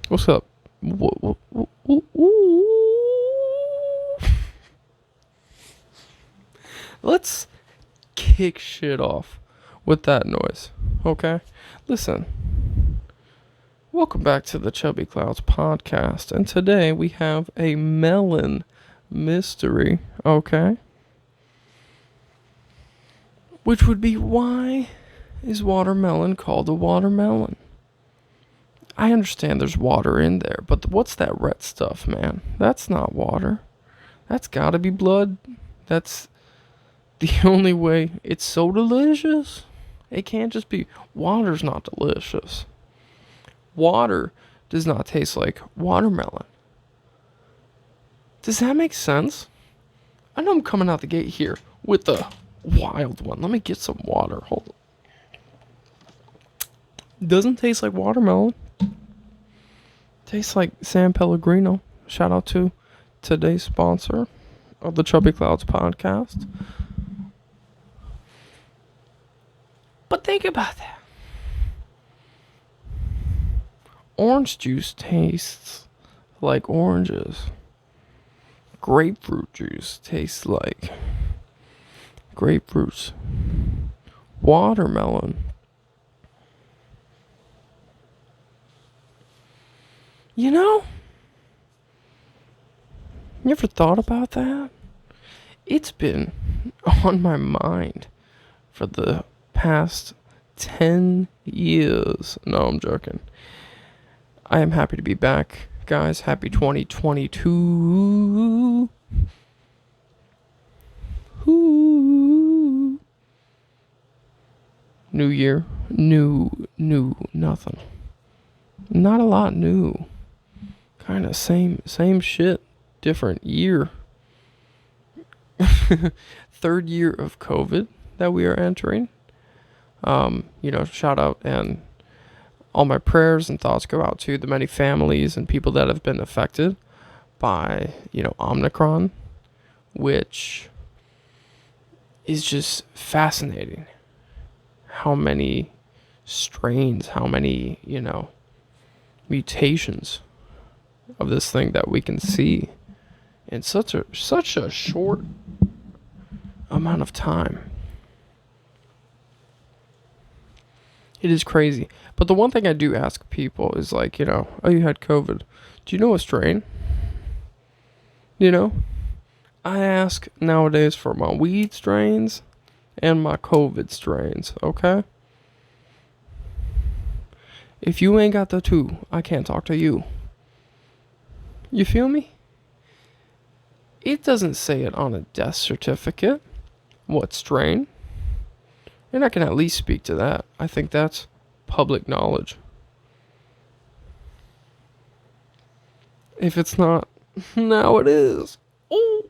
What's up? Let's kick shit off with that noise, okay? Listen, welcome back to the Chubby Clouds podcast, and today we have a melon mystery, okay? Which would be, why is watermelon called a watermelon? I understand there's water in there, but what's that red stuff, man? That's not water. That's gotta be blood. That's the only way. It's so delicious. It can't just be. Water's not delicious. Water does not taste like watermelon. Does that make sense? I know I'm coming out the gate here with a wild one. Let me get some water. Hold on. Doesn't taste like watermelon. Tastes like San Pellegrino. Shout out to today's sponsor of the Chubby Clouds podcast. But think about that. Orange juice tastes like oranges. Grapefruit juice tastes like grapefruits. Watermelon. You know? You ever thought about that? It's been on my mind for the past 10 years. No, I'm joking. I am happy to be back, guys. Happy 2022. Ooh. New year. New, nothing. Not a lot new. Kind of same shit, different year. Third year of COVID that we are entering. Shout out, and all my prayers and thoughts go out to the many families and people that have been affected by, Omicron, which is just fascinating. How many strains, how many, mutations of this thing that we can see in such a short amount of time. It is crazy. But the one thing I do ask people is like, oh, you had COVID. Do you know a strain? I ask nowadays for my weed strains and my COVID strains, okay? If you ain't got the two, I can't talk to you. You feel me? It doesn't say it on a death certificate. What strain? And I can at least speak to that. I think that's public knowledge. If it's not, now it is. Ooh.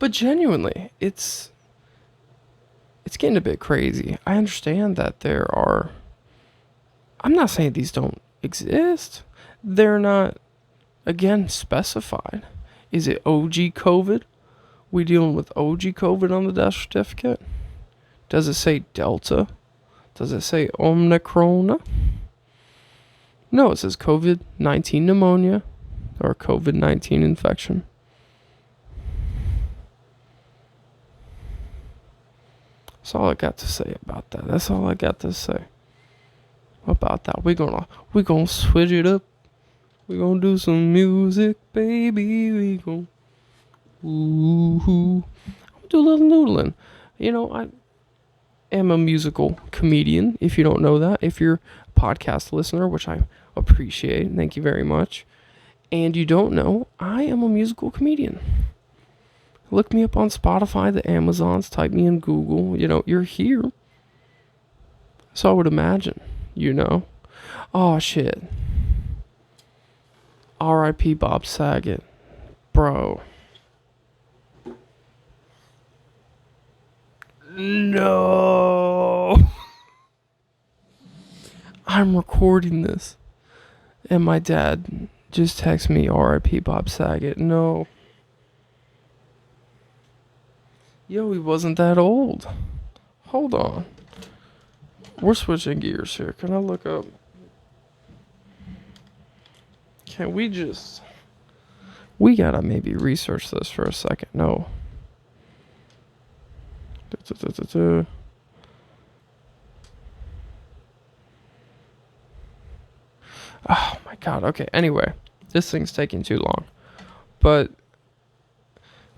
But genuinely, it's getting a bit crazy. I understand that there are, I'm not saying these don't exist. They're not, again, specified. Is it OG COVID? We dealing with OG COVID on the death certificate? Does it say Delta? Does it say Omicron? No, it says COVID-19 pneumonia or COVID-19 infection. That's all I got to say about that. That's all I got to say about that. We're gonna switch it up. We're gonna do some music, baby. We gonna I'm gonna do a little noodling. I am a musical comedian, if you don't know that. If you're a podcast listener, which I appreciate, thank you very much. And you don't know, I am a musical comedian. Look me up on Spotify, the Amazons, type me in Google. You're here. So I would imagine, Oh, shit. RIP Bob Saget. Bro. No. I'm recording this. And my dad just texted me RIP Bob Saget. No. Yo, he wasn't that old. Hold on. We're switching gears here. Can I look up? Can we just... We gotta maybe research this for a second. No. Oh my god. Okay. Anyway, this thing's taking too long. But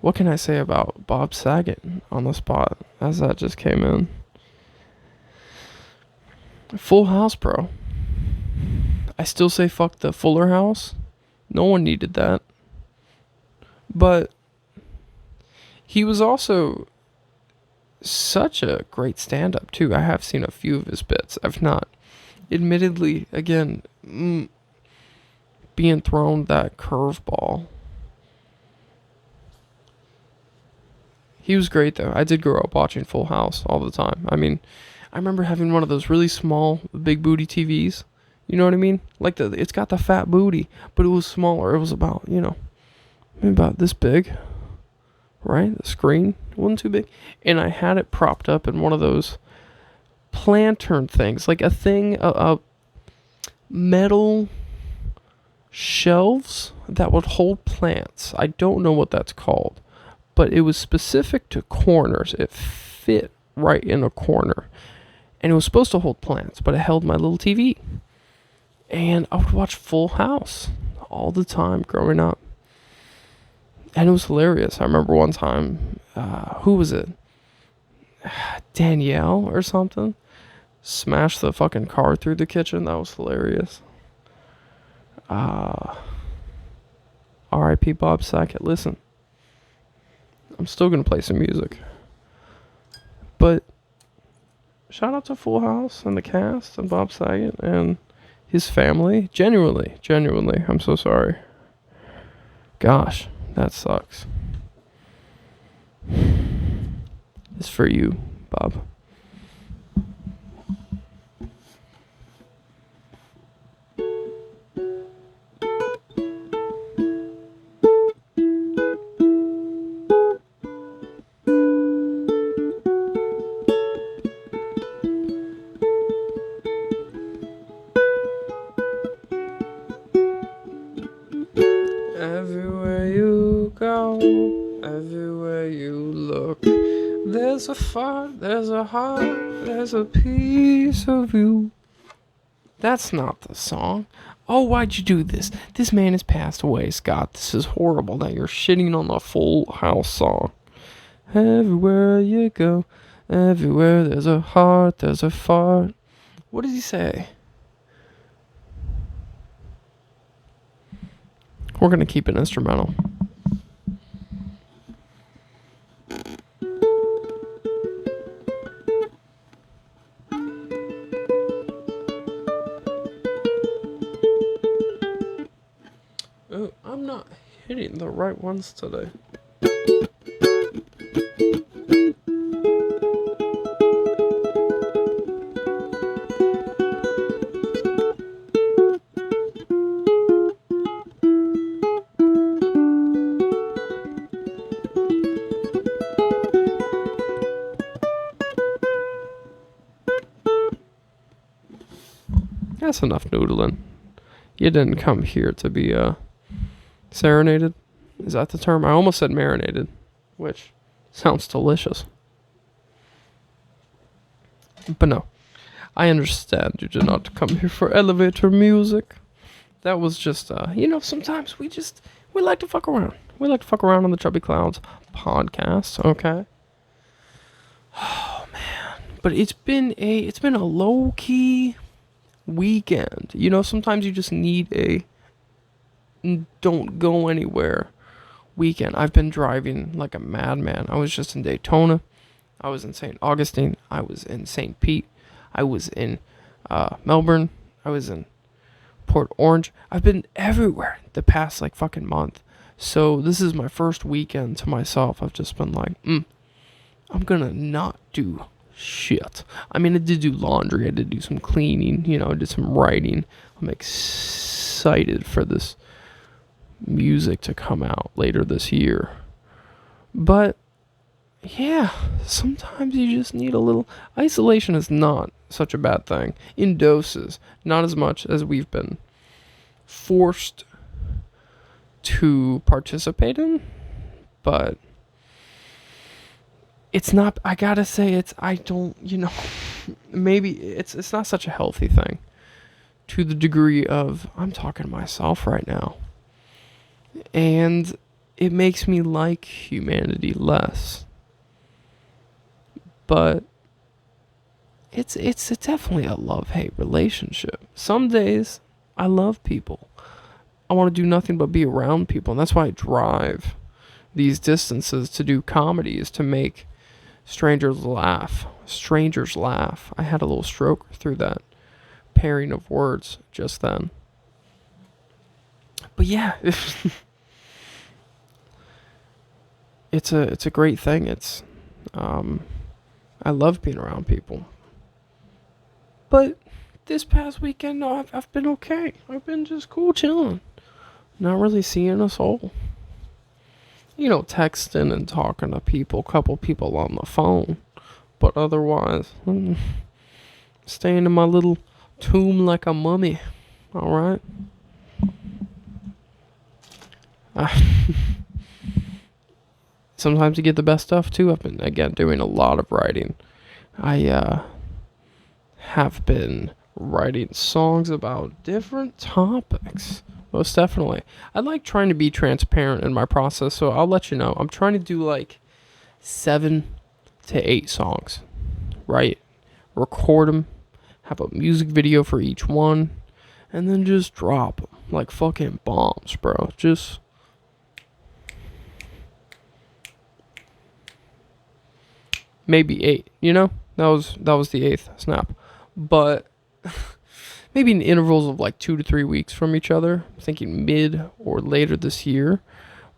what can I say about Bob Saget on the spot as that just came in? Full House, bro. I still say fuck the Fuller House. No one needed that. But he was also such a great stand-up too. I have seen a few of his bits. I've not, admittedly, again, being thrown that curveball. He was great though. I did grow up watching Full House all the time. I mean, I remember having one of those really small, big booty TVs. You know what I mean? Like it's got the fat booty, but it was smaller. It was about, maybe about this big. Right? The screen wasn't too big. And I had it propped up in one of those lantern things. Like a metal shelves that would hold plants. I don't know what that's called. But it was specific to corners. It fit right in a corner. And it was supposed to hold plants, but it held my little TV. And I would watch Full House all the time growing up. And it was hilarious. I remember one time, who was it? Danielle or something? Smashed the fucking car through the kitchen. That was hilarious. RIP Bob Saget. Listen, I'm still going to play some music. But shout out to Full House and the cast and Bob Saget and his family. Genuinely. I'm so sorry. Gosh. That sucks. It's for you, Bob. Everywhere you go, everywhere you look, there's a fart, there's a heart, there's a piece of you. That's not the song. Oh, why'd you do this? This man has passed away, Scott. This is horrible that you're shitting on the Full House song. Everywhere you go, everywhere there's a heart, there's a fart. What does he say? We're going to keep it instrumental. Oh, I'm not hitting the right ones today. That's enough noodling. You didn't come here to be serenaded. Is that the term? I almost said marinated, which sounds delicious. But no, I understand you did not come here for elevator music. That was just, sometimes we like to fuck around. We like to fuck around on the Chubby Clouds podcast, okay? Oh man, but it's been a low key weekend. Sometimes you just need a don't go anywhere weekend. I've been driving like a madman. I was just in Daytona. I was in St. Augustine. I was in St. Pete. I was in Melbourne. I was in Port Orange. I've been everywhere the past like fucking month. So this is my first weekend to myself. I've just been like, I'm gonna not do shit. I mean, I did do laundry. I did do some cleaning. I did some writing. I'm excited for this music to come out later this year. But yeah, sometimes you just need a little isolation. Is not such a bad thing. In doses, not as much as we've been forced to participate in, but it's not, I gotta say, I don't, maybe it's not such a healthy thing to the degree of, I'm talking to myself right now. And it makes me like humanity less. But it's definitely a love-hate relationship. Some days I love people. I want to do nothing but be around people, and that's why I drive these distances to do comedy, is to make strangers laugh. Strangers laugh. I had a little stroke through that pairing of words just then. But yeah, it's a great thing. It's I love being around people. But this past weekend, no, I've been okay. I've been just cool chilling. Not really seeing a soul. Texting and talking to people, couple people on the phone. But otherwise, staying in my little tomb like a mummy. Alright? Sometimes you get the best stuff too. I've been, again, doing a lot of writing. I have been writing songs about different topics. Most definitely. I like trying to be transparent in my process, so I'll let you know. I'm trying to do like 7 to 8 songs, right? Record them, have a music video for each one, and then just drop them like fucking bombs, bro. Just maybe 8, That was the 8th snap. But maybe in intervals of like 2 to 3 weeks from each other. I'm thinking mid or later this year.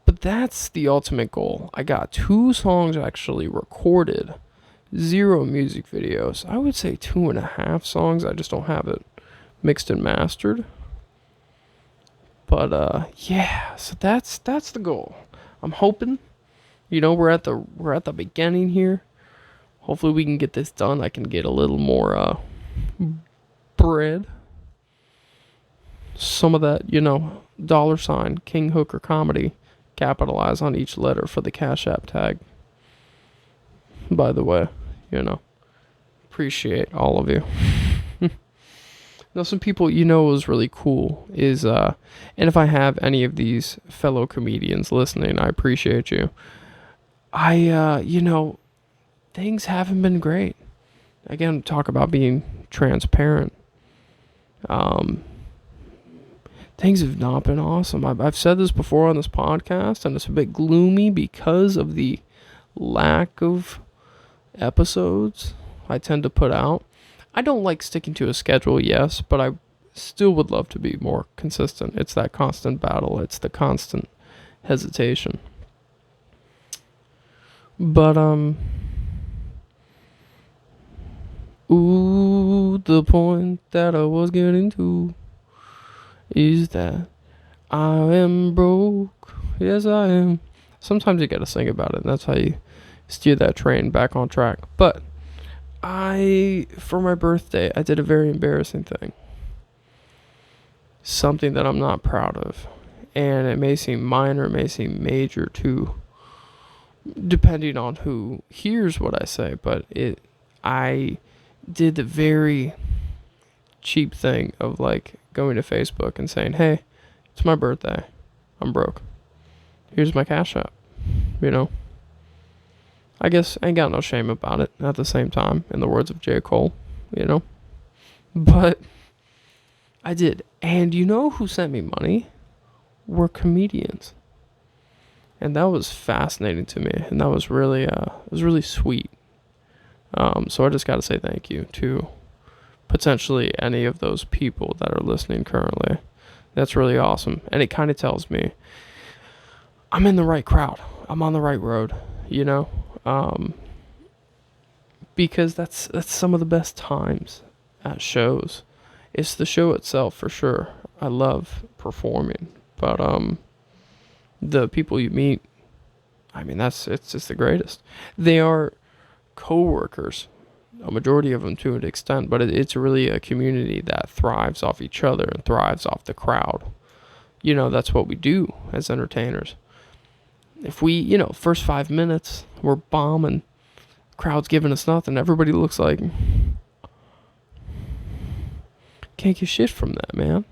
But that's the ultimate goal. I got 2 songs actually recorded, 0 music videos. I would say 2.5 songs. I just don't have it mixed and mastered. But yeah, so that's the goal. I'm hoping, we're at the beginning here. Hopefully we can get this done. I can get a little more bread. Some of that, $ King Hooker Comedy, capitalize on each letter for the Cash App tag. By the way, appreciate all of you. Now, some people, was really cool is, and if I have any of these fellow comedians listening, I appreciate you. Things haven't been great. Again, talk about being transparent. Things have not been awesome. I've said this before on this podcast, and it's a bit gloomy because of the lack of episodes I tend to put out. I don't like sticking to a schedule, yes, but I still would love to be more consistent. It's that constant battle. It's the constant hesitation. But, the point that I was getting to is that I am broke. Yes, I am. Sometimes you gotta sing about it, and that's how you steer that train back on track. But for my birthday, I did a very embarrassing thing. Something that I'm not proud of. And it may seem minor, it may seem major too, depending on who hears what I say, but I did the very cheap thing of like going to Facebook and saying, hey, it's my birthday. I'm broke. Here's my Cash App. I guess I ain't got no shame about it at the same time, in the words of J. Cole, But I did. And who sent me money? Were comedians. And that was fascinating to me. And that was really, sweet. So I just got to say thank you to potentially any of those people that are listening currently. That's really awesome. And it kind of tells me I'm in the right crowd. I'm on the right road, because that's some of the best times at shows. It's the show itself for sure. I love performing, but the people you meet, it's just the greatest. They are co-workers a majority of them to an extent, but it's really a community that thrives off each other and thrives off the crowd. That's what we do as entertainers. If we, first 5 minutes, we're bombing, crowd's giving us nothing, everybody looks like, can't get shit from that, man.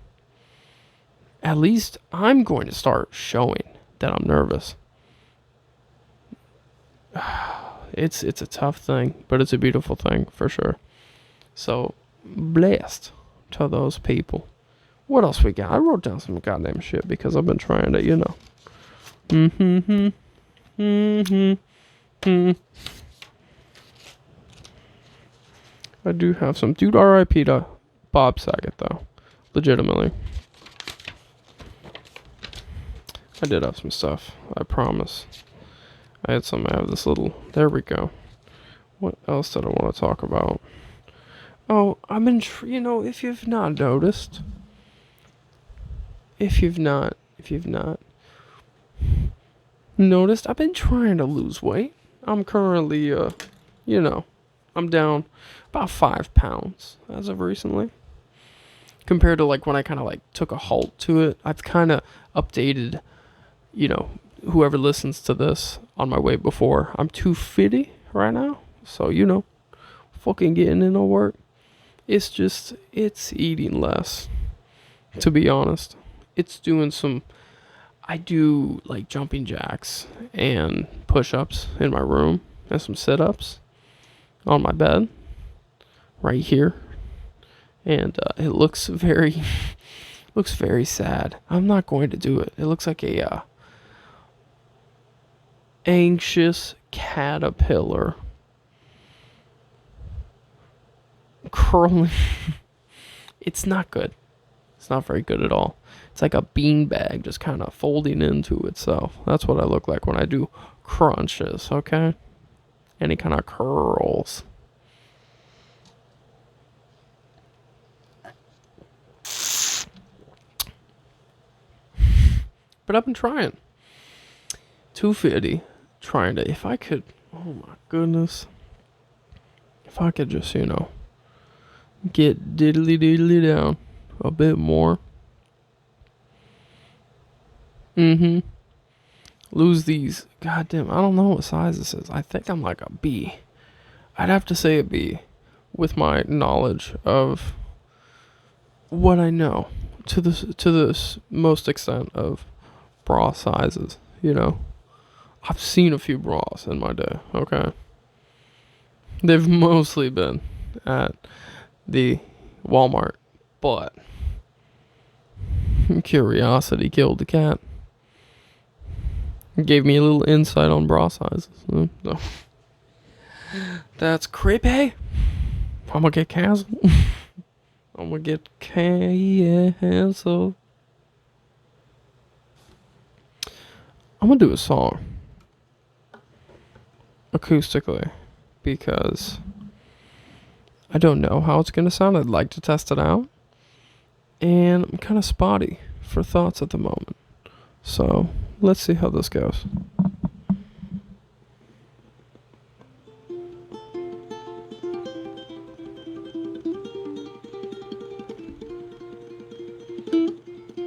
At least I'm going to start showing that I'm nervous. It's a tough thing, but it's a beautiful thing for sure. So, blessed to those people. What else we got? I wrote down some goddamn shit because I've been trying to, I do have some. Dude, RIP to Bob Saget, though. Legitimately. I did have some stuff. I promise. I have this little... There we go. What else did I want to talk about? Oh, I've been... if you've not noticed... If you've not noticed, I've been trying to lose weight. I'm currently, I'm down about 5 pounds as of recently. Compared to when I kind of took a halt to it. I've kind of updated, whoever listens to this on my weight before. I'm 250 right now. So, fucking getting in the work. It's eating less, to be honest. It's doing I do jumping jacks and push-ups in my room and some sit-ups on my bed right here. And it looks very sad. I'm not going to do it. It looks like a anxious caterpillar curling. It's not good. It's not very good at all. It's like a beanbag just kind of folding into itself. That's what I look like when I do crunches, okay? Any kind of curls. But I've been trying. 250. Trying to, if I could, oh my goodness. If I could just, get diddly down a bit more. Lose these. Goddamn, I don't know what size this is. I think I'm like a B. I'd have to say a B with my knowledge of what I know to this most extent of bra sizes, I've seen a few bras in my day, okay? They've mostly been at the Walmart, but curiosity killed the cat. Gave me a little insight on bra sizes. So. That's creepy. I'm gonna get canceled. I'm gonna get canceled. I'm gonna do a song acoustically because I don't know how it's gonna sound. I'd like to test it out, and I'm kind of spotty for thoughts at the moment. So let's see how this goes.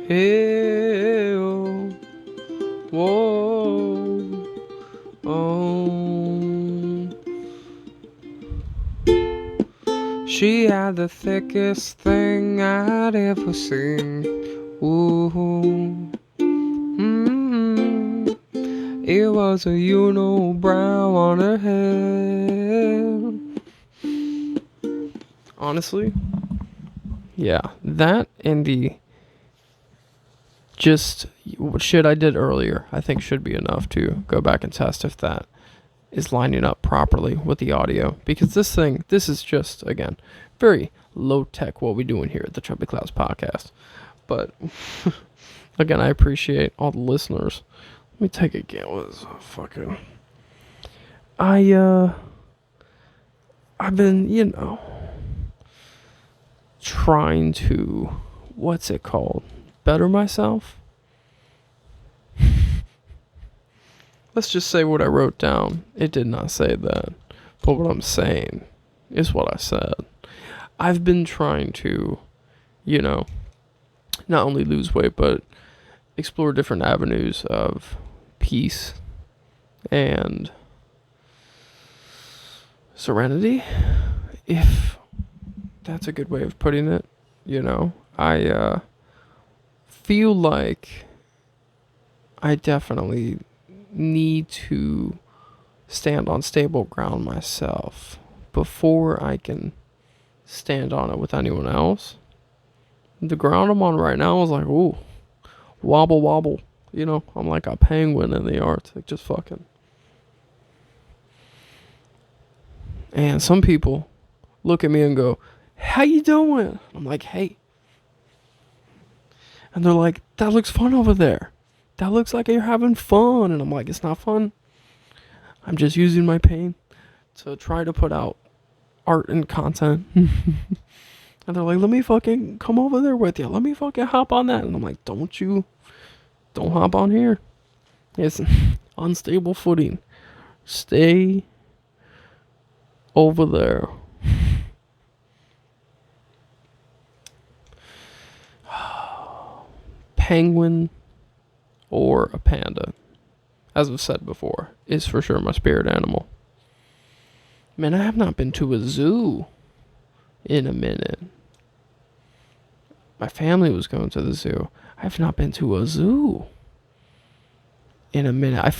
Hey, oh, whoa, oh. She had the thickest thing I'd ever seen. Ooh. It was a unibrow on her head. Honestly, yeah, that and the just shit I did earlier, I think should be enough to go back and test if that is lining up properly with the audio. Because this is just, again, very low tech what we're doing here at the Chubby Clouds podcast. But, again, I appreciate all the listeners. Let me take a guess. What is fucking... I've been, trying to, what's it called? Better myself? Let's just say what I wrote down. It did not say that. But what I'm saying is what I said. I've been trying to, you know, not only lose weight, but explore different avenues of peace and serenity, if that's a good way of putting it. I feel like I definitely need to stand on stable ground myself before I can stand on it with anyone else. The ground I'm on right now is like, ooh, wobble wobble. I'm like a penguin in the Arctic, just fucking. And some people look at me and go, "How you doing?" I'm like, "Hey." And they're like, "That looks fun over there. That looks like you're having fun." And I'm like, "It's not fun. I'm just using my pain to try to put out art and content." And they're like, "Let me fucking come over there with you. Let me fucking hop on that." And I'm like, Don't hop on here. It's unstable footing. Stay over there. Penguin or a panda, as I've said before, is for sure my spirit animal. Man, I have not been to a zoo in a minute. My family was going to the zoo. I have not been to a zoo in a minute. I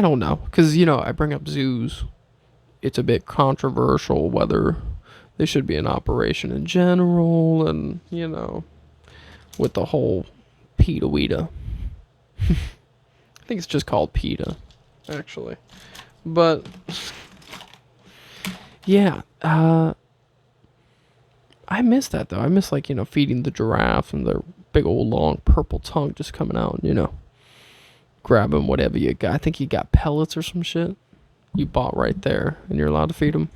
don't know, because, I bring up zoos. It's a bit controversial whether they should be in operation in general, and, with the whole PETA weeta. I think it's just called PETA, actually. But, yeah, I miss that, though. I miss, feeding the giraffe and their big old long purple tongue just coming out and, grabbing whatever you got. I think you got pellets or some shit you bought right there, and you're allowed to feed them.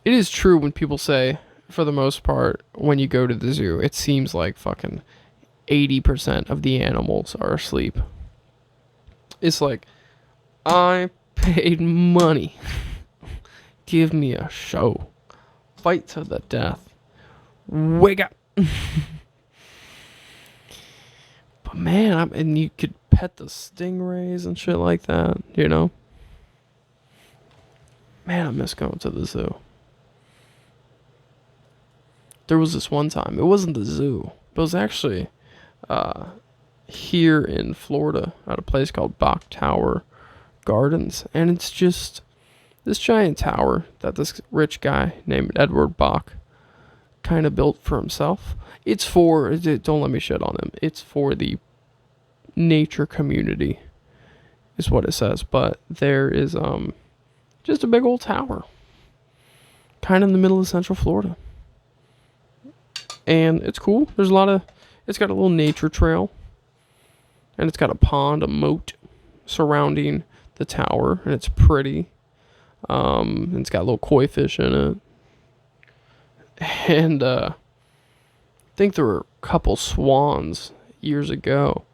It is true when people say, for the most part, when you go to the zoo, it seems like fucking 80% of the animals are asleep. It's like, I paid money. Give me a show. Fight to the death. Wake up. But man, and you could pet the stingrays and shit like that, Man, I miss going to the zoo. There was this one time, it wasn't the zoo, but it was actually here in Florida at a place called Bach Tower Gardens. And it's just this giant tower that this rich guy named Edward Bach kind of built for himself. Don't let me shit on him. It's for the nature community, is what it says. But there is just a big old tower, kind of in the middle of Central Florida. And it's cool. It's got a little nature trail. And it's got a pond, a moat surrounding the tower. And it's pretty. And it's got little koi fish in it. And I think there were a couple swans years ago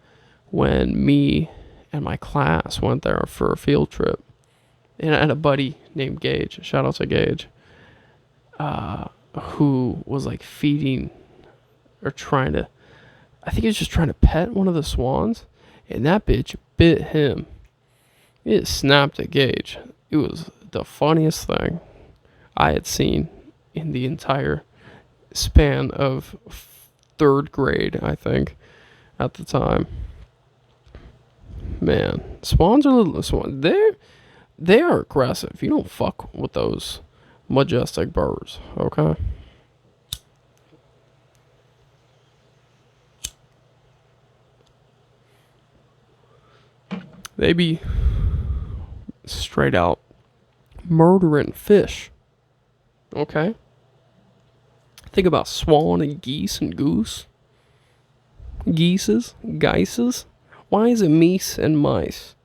when me and my class went there for a field trip. And I had a buddy named Gage. Shout out to Gage. Who was feeding or I think he was just trying to pet one of the swans, and that bitch bit him. It snapped at Gage. It was the funniest thing I had seen in the entire span of third grade, I think, at the time. Man, swans they are aggressive. You don't fuck with those majestic birds, okay? They be straight out murdering fish, okay? Think about swan and geese and goose. Geises. Why is it meese and mice?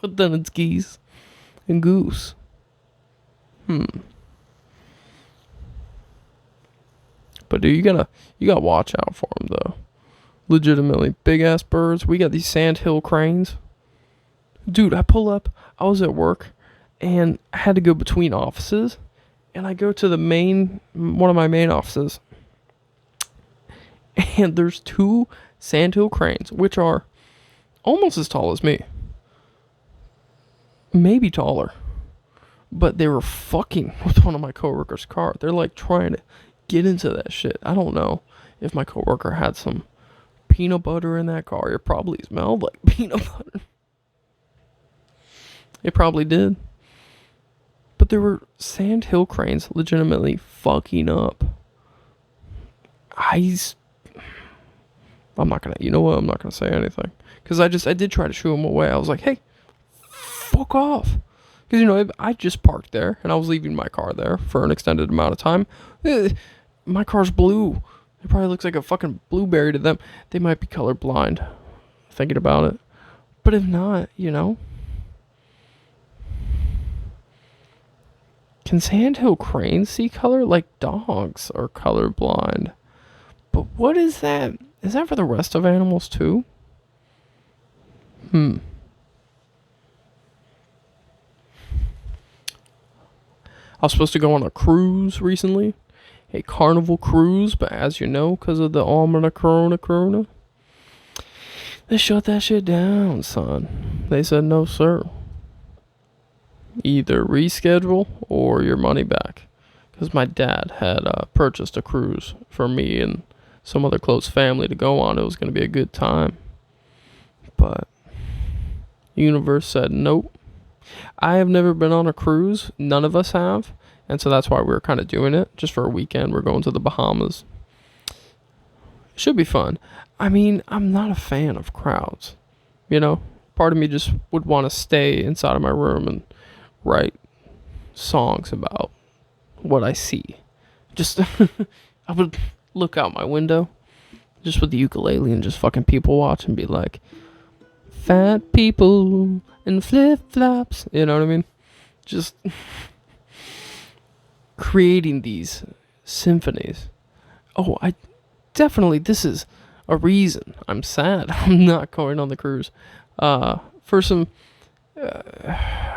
But then it's geese and goose. But dude, you gotta watch out for them though. Legitimately, big ass birds. We got these sandhill cranes. Dude, I pull up. I was at work, and I had to go between offices, and I go to one of my main offices, and there's two sandhill cranes, which are almost as tall as me, maybe taller, but they were fucking with one of my coworkers' car. They're like trying to get into that shit. I don't know if my coworker had some peanut butter in that car. It probably smelled like peanut butter. It probably did. But there were sandhill cranes legitimately fucking up. I'm not gonna, you know what? I'm not gonna say anything. Because I did try to shoo him away. I was like, hey, fuck off. Because, I just parked there and I was leaving my car there for an extended amount of time. My car's blue. It probably looks like a fucking blueberry to them. They might be colorblind, thinking about it. But if not, can sandhill cranes see color? Like dogs are colorblind. But what is that? Is that for the rest of animals too? I was supposed to go on a cruise recently. A carnival cruise, but as you know, because of the corona, they shut that shit down, son. They said no, sir. Either reschedule or your money back. Because my dad had purchased a cruise for me and some other close family to go on. It was going to be a good time. But the universe said nope. I have never been on a cruise. None of us have. And so that's why we're kind of doing it. Just for a weekend. We're going to the Bahamas. It should be fun. I mean, I'm not a fan of crowds. Part of me just would want to stay inside of my room and write songs about what I see. Just, I would look out my window just with the ukulele and just fucking people watch and be like, fat people and flip-flops. You know what I mean? Just creating these symphonies. Oh, this is a reason I'm sad I'm not going on the cruise. For some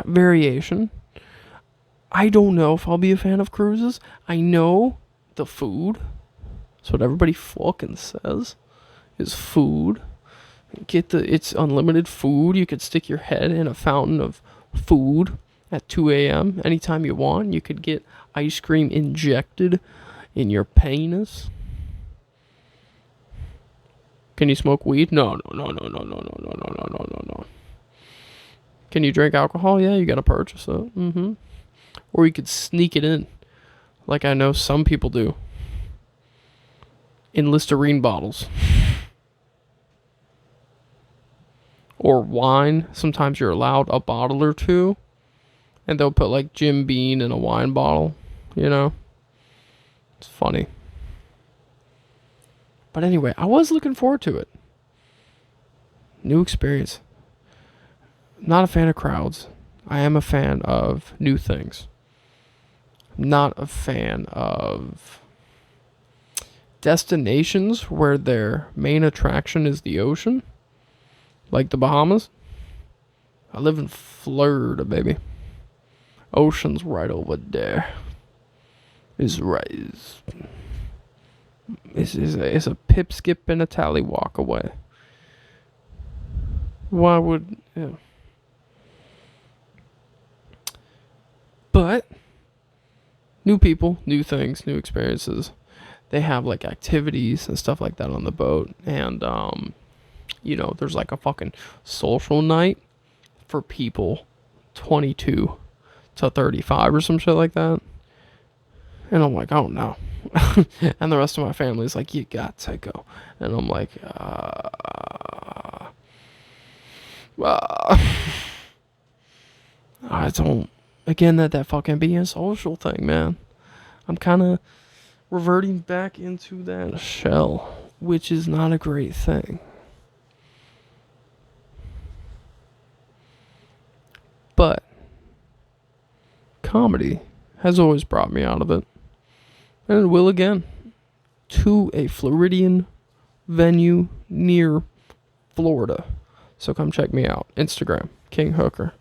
variation. I don't know if I'll be a fan of cruises. I know the food. That's what everybody fucking says. Is food. It's unlimited food. You could stick your head in a fountain of food at 2 a.m. anytime you want. You could get ice cream injected in your penis. Can you smoke weed? No. Can you drink alcohol? Yeah, you gotta purchase it. Or you could sneak it in, like I know some people do, in Listerine bottles. Or wine. Sometimes you're allowed a bottle or two, and they'll put like Jim Beam in a wine bottle. It's funny. But anyway, I was looking forward to it. New experience. Not a fan of crowds. I am a fan of new things. Not a fan of destinations where their main attraction is the ocean. Like the Bahamas. I live in Florida, baby. Ocean's right over there. It's a pip, skip, and a tally walk away. Why would... Yeah. But new people, new things, new experiences. They have like activities and stuff like that on the boat. And, there's like a fucking social night for people 22 to 35 or some shit like that. And I'm like, oh no. And the rest of my family is like, you got to go. And I'm like, I don't. Again, that fucking being social thing, man. I'm kind of reverting back into that shell, which is not a great thing. But comedy has always brought me out of it. And it will again. To a Floridian venue near Florida. So come check me out. Instagram. King Hooker.